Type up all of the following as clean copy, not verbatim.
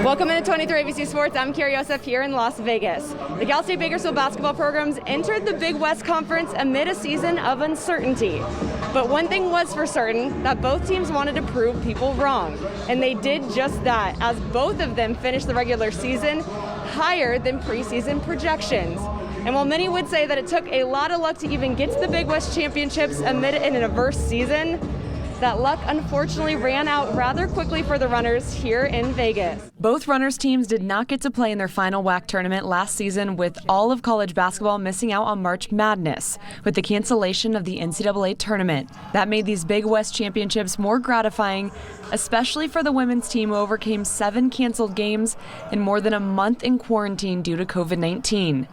Welcome into 23 ABC Sports. I'm Carrie Yosef here in Las Vegas. The Cal State Bakersfield basketball programs entered the Big West Conference amid a season of uncertainty. But one thing was for certain, that both teams wanted to prove people wrong. And they did just that, as both of them finished the regular season higher than preseason projections. And while many would say that it took a lot of luck to even get to the Big West Championships amid an adverse season, that luck unfortunately ran out rather quickly for the runners here in Vegas. Both runners teams did not get to play in their final WAC tournament last season, with all of college basketball missing out on March Madness with the cancellation of the NCAA tournament. That made these Big West championships more gratifying, especially for the women's team, who overcame 7 canceled games and more than a month in quarantine due to COVID-19.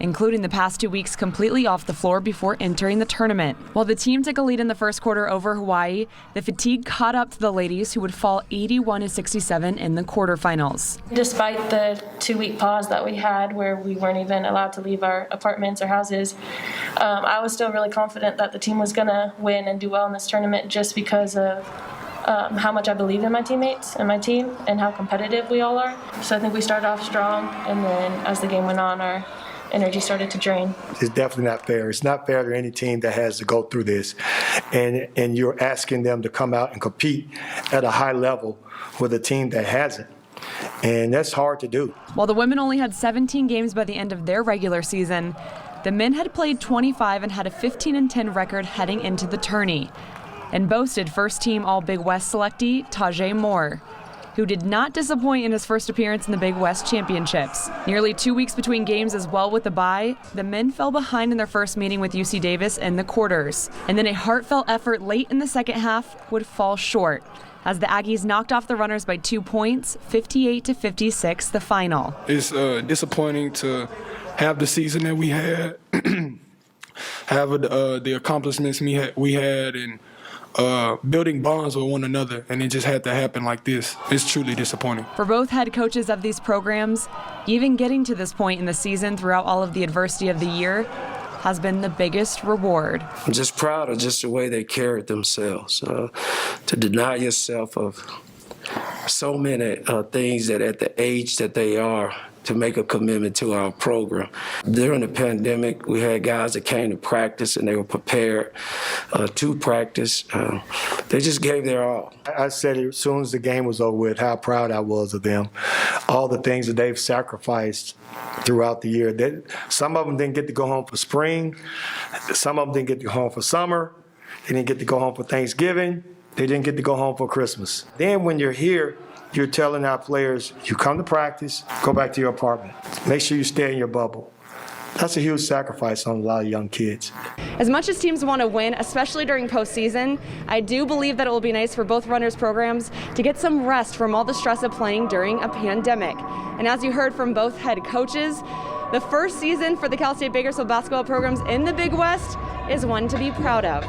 Including the past 2 weeks completely off the floor before entering the tournament. While the team took a lead in the first quarter over Hawaii, the fatigue caught up to the ladies, who would fall 81-67 in the quarterfinals. Despite the 2-week pause that we had where we weren't even allowed to leave our apartments or houses, I was still really confident that the team was going to win and do well in this tournament, just because of how much I believe in my teammates and my team and how competitive we all are. So I think we started off strong, and then as the game went on, our energy started to drain. It's definitely not fair. It's not fair to any team that has to go through this. And you're asking them to come out and compete at a high level with a team that hasn't. And that's hard to do. While the women only had 17 games by the end of their regular season, the men had played 25 and had a 15-10 record heading into the tourney, and boasted first-team All-Big West selectee Tajay Moore, who did not disappoint in his first appearance in the Big West Championships. Nearly 2 weeks between games as well with the bye, the men fell behind in their first meeting with UC Davis in the quarters. And then a heartfelt effort late in the second half would fall short, as the Aggies knocked off the runners by 2 points, 58-56, the final. It's disappointing to have the season that we had, have the accomplishments we had, and building bonds with one another, and it just had to happen like this. It's truly disappointing. For both head coaches of these programs, even getting to this point in the season throughout all of the adversity of the year has been the biggest reward. I'm just proud of just the way they carried themselves. To deny yourself of so many things that at the age that they are, to make a commitment to our program. During the pandemic, we had guys that came to practice and they were prepared to practice. They just gave their all. I said it as soon as the game was over with, how proud I was of them. All the things that they've sacrificed throughout the year. Some of them didn't get to go home for spring. Some of them didn't get to go home for summer. They didn't get to go home for Thanksgiving. They didn't get to go home for Christmas. Then when you're here, you're telling our players, you come to practice, go back to your apartment. Make sure you stay in your bubble. That's a huge sacrifice on a lot of young kids. As much as teams want to win, especially during postseason, I do believe that it will be nice for both runners programs to get some rest from all the stress of playing during a pandemic. And as you heard from both head coaches, the first season for the Cal State Bakersfield basketball programs in the Big West is one to be proud of.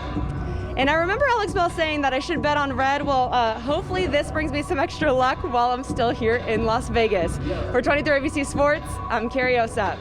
And I remember Alex Bell saying that I should bet on red. Well, hopefully this brings me some extra luck while I'm still here in Las Vegas. For 23 ABC Sports, I'm Carrie Yosef.